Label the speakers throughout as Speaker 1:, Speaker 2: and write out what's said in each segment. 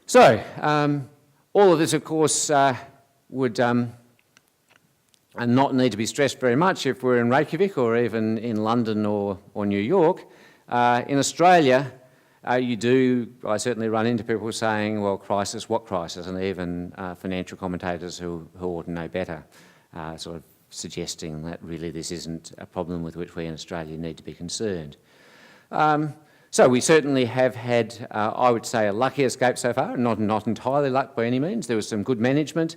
Speaker 1: So, all of this, of course, would not need to be stressed very much if we're in Reykjavik or even in London or New York. In Australia, I certainly run into people saying, well, crisis, what crisis? And even financial commentators who ought to know better, sort of suggesting that really this isn't a problem with which we in Australia need to be concerned. So we certainly have had, I would say, a lucky escape so far, not entirely luck by any means. There was some good management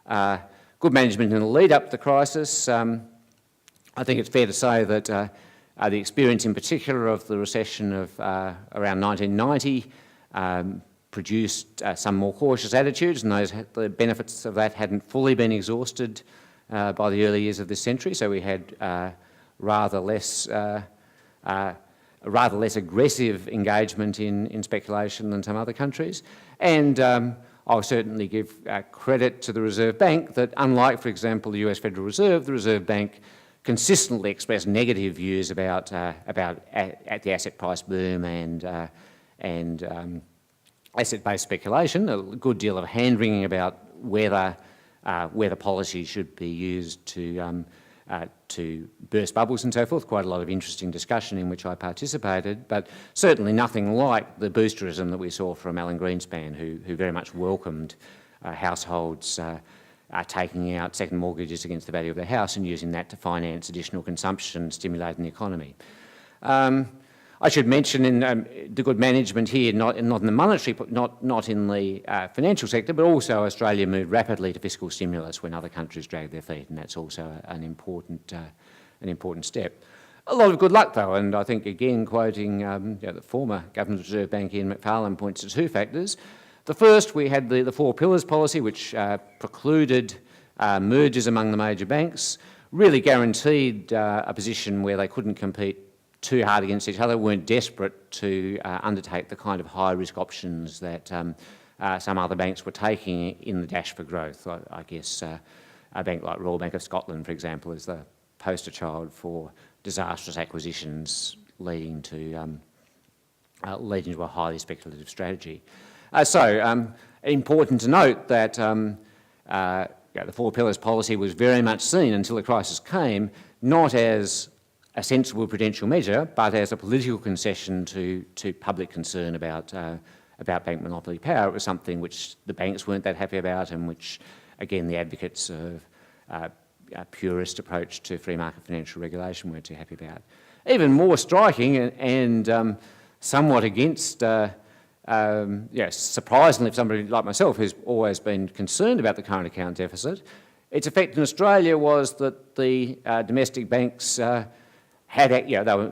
Speaker 1: in the lead up to the crisis. I think it's fair to say that the experience in particular of the recession of around 1990 produced some more cautious attitudes, and the benefits of that hadn't fully been exhausted by the early years of this century, so we had rather less aggressive engagement in speculation than some other countries. And I'll certainly give credit to the Reserve Bank that, unlike, for example, the US Federal Reserve, the Reserve Bank consistently expressed negative views about at the asset price boom and asset-based speculation, a good deal of hand-wringing about whether policy should be used to burst bubbles and so forth. Quite a lot of interesting discussion in which I participated, but certainly nothing like the boosterism that we saw from Alan Greenspan, who very much welcomed households taking out second mortgages against the value of their house and using that to finance additional consumption, stimulating the economy. I should mention in the good management here, not in the monetary, not in the financial sector, but also Australia moved rapidly to fiscal stimulus when other countries dragged their feet, and that's also an important step. A lot of good luck though, and I think again quoting the former Governor of the Reserve Bank Ian Macfarlane points to two factors. The first, we had the four pillars policy, which precluded mergers among the major banks, really guaranteed a position where they couldn't compete too hard against each other, weren't desperate to undertake the kind of high-risk options that some other banks were taking in the dash for growth. I guess a bank like Royal Bank of Scotland, for example, is the poster child for disastrous acquisitions leading to a highly speculative strategy. So important to note that the four pillars policy was very much seen until the crisis came, not as a sensible prudential measure, but as a political concession to public concern about bank monopoly power. It was something which the banks weren't that happy about, and which, again, the advocates of a purist approach to free market financial regulation weren't too happy about. Even more striking and somewhat against, surprisingly for somebody like myself who's always been concerned about the current account deficit, its effect in Australia was that the domestic banks had,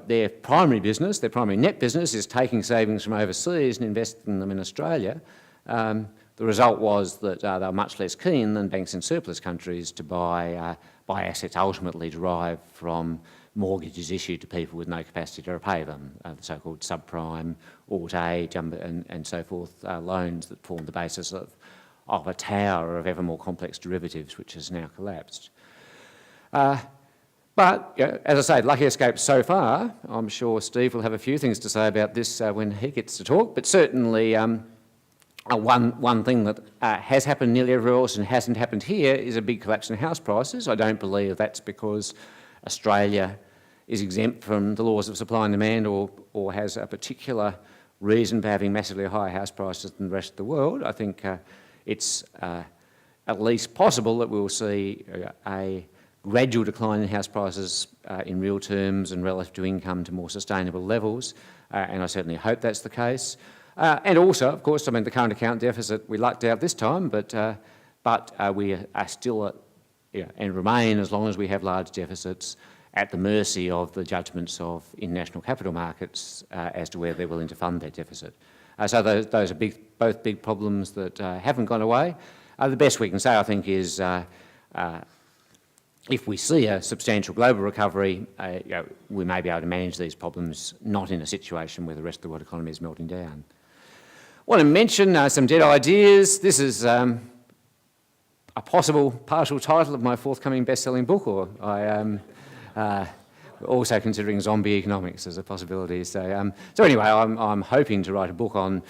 Speaker 1: their primary business, their primary net business is taking savings from overseas and investing them in Australia. The result was that they were much less keen than banks in surplus countries to buy assets ultimately derived from mortgages issued to people with no capacity to repay them, the so-called subprime, Alt-A, and so forth, loans that formed the basis of a tower of ever more complex derivatives, which has now collapsed. But, as I say, lucky escape so far. I'm sure Steve will have a few things to say about this when he gets to talk, but certainly one thing that has happened nearly everywhere else and hasn't happened here is a big collapse in house prices. I don't believe that's because Australia is exempt from the laws of supply and demand or has a particular reason for having massively higher house prices than the rest of the world. I think it's at least possible that we'll see a gradual decline in house prices in real terms and relative to income to more sustainable levels, and I certainly hope that's the case. And also, of course, the current account deficit, we lucked out this time, but we are still, and remain, as long as we have large deficits, at the mercy of the judgments of international capital markets as to whether they're willing to fund that deficit. So those are both big problems that haven't gone away. The best we can say, I think, is if we see a substantial global recovery, we may be able to manage these problems, not in a situation where the rest of the world economy is melting down. I want to mention some dead ideas. This is a possible partial title of my forthcoming best-selling book, or I am also considering zombie economics as a possibility. So anyway, I'm hoping to write a book on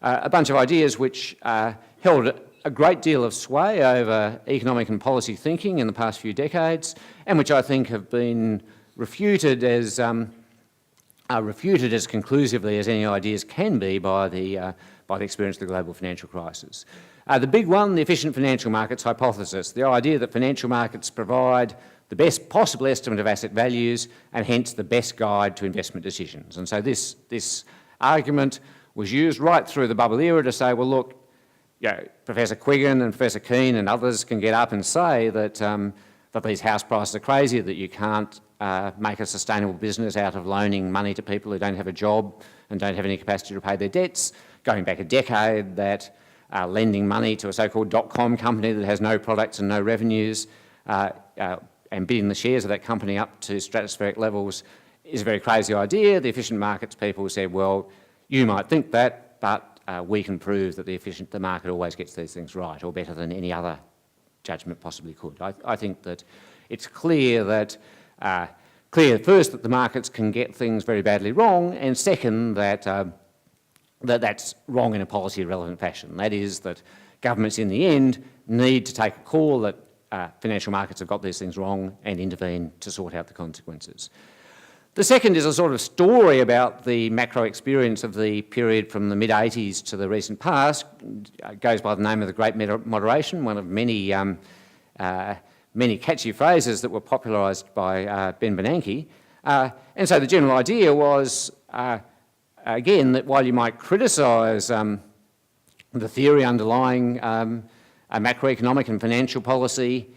Speaker 1: a bunch of ideas which held a great deal of sway over economic and policy thinking in the past few decades, and which I think have been refuted as conclusively as any ideas can be by the experience of the global financial crisis. The big one, the efficient financial markets hypothesis, the idea that financial markets provide the best possible estimate of asset values and hence the best guide to investment decisions. And so this argument was used right through the bubble era to say, well, look, Professor Quiggin and Professor Keane and others can get up and say that these house prices are crazy, that you can't make a sustainable business out of loaning money to people who don't have a job and don't have any capacity to pay their debts. Going back a decade, that lending money to a so-called dot-com company that has no products and no revenues and bidding the shares of that company up to stratospheric levels is a very crazy idea. The efficient markets people said, well, you might think that, but we can prove that the market always gets these things right, or better than any other judgment possibly could. I think that it's clear that first that the markets can get things very badly wrong, and second that that's wrong in a policy relevant fashion. That is that governments in the end need to take a call that financial markets have got these things wrong and intervene to sort out the consequences. The second is a sort of story about the macro experience of the period from the mid-80s to the recent past. It goes by the name of the Great Moderation, one of many catchy phrases that were popularised by Ben Bernanke. And so the general idea was, again, that while you might criticise the theory underlying a macroeconomic and financial policy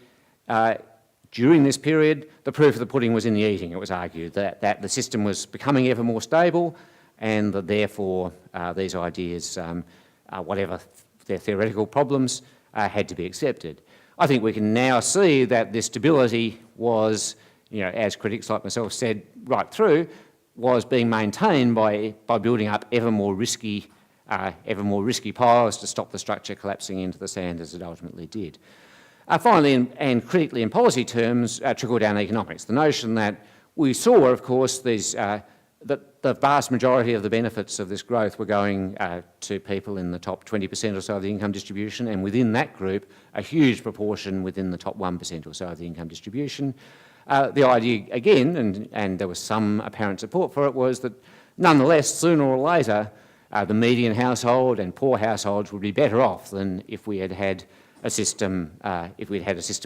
Speaker 1: during this period, the proof of the pudding was in the eating. It was argued that the system was becoming ever more stable and that therefore these ideas, whatever their theoretical problems, had to be accepted. I think we can now see that this stability was, as critics like myself said right through, was being maintained by building up ever more risky piles to stop the structure collapsing into the sand as it ultimately did. Finally, and critically in policy terms, trickle-down economics. The notion that we saw, of course, that the vast majority of the benefits of this growth were going to people in the top 20% or so of the income distribution, and within that group, a huge proportion within the top 1% or so of the income distribution. The idea, again, and there was some apparent support for it, was that nonetheless, sooner or later, the median household and poor households would be better off than if we had a system,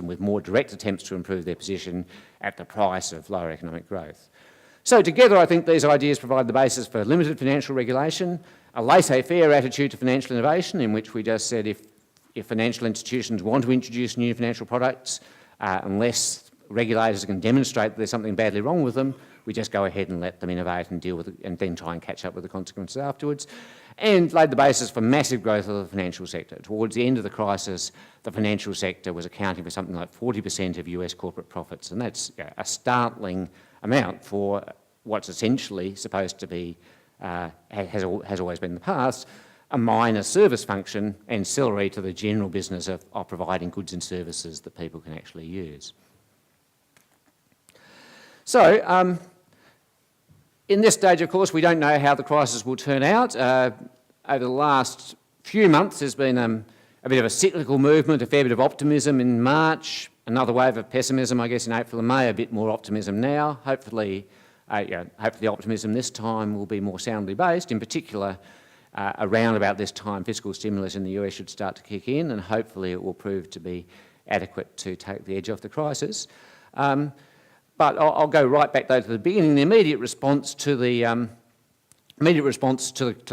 Speaker 1: with more direct attempts to improve their position at the price of lower economic growth. So together, I think these ideas provide the basis for limited financial regulation, a laissez-faire attitude to financial innovation, in which we just said if financial institutions want to introduce new financial products, unless regulators can demonstrate that there's something badly wrong with them, we just go ahead and let them innovate and deal with it, and then try and catch up with the consequences afterwards, and laid the basis for massive growth of the financial sector. Towards the end of the crisis, the financial sector was accounting for something like 40% of US corporate profits, and that's a startling amount for what's essentially supposed to be, has always been in the past, a minor service function ancillary to the general business of providing goods and services that people can actually use. So, in this stage, of course, we don't know how the crisis will turn out. Over the last few months, there's been a bit of a cyclical movement, a fair bit of optimism in March, another wave of pessimism, I guess, in April and May, a bit more optimism now. Hopefully optimism this time will be more soundly based. In particular, around about this time, fiscal stimulus in the US should start to kick in, and hopefully it will prove to be adequate to take the edge off the crisis. But I'll go right back though to the beginning. The immediate response to the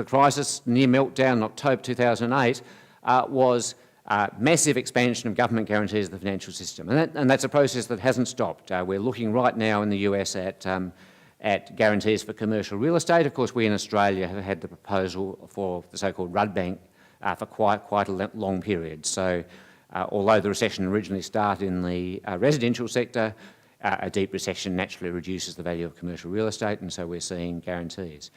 Speaker 1: crisis, near meltdown in October 2008, was massive expansion of government guarantees of the financial system, and that's a process that hasn't stopped. We're looking right now in the US at guarantees for commercial real estate. Of course, we in Australia have had the proposal for the so-called RUD Bank for quite a long period. So, although the recession originally started in the residential sector, a deep recession naturally reduces the value of commercial real estate, and so we're seeing guarantees.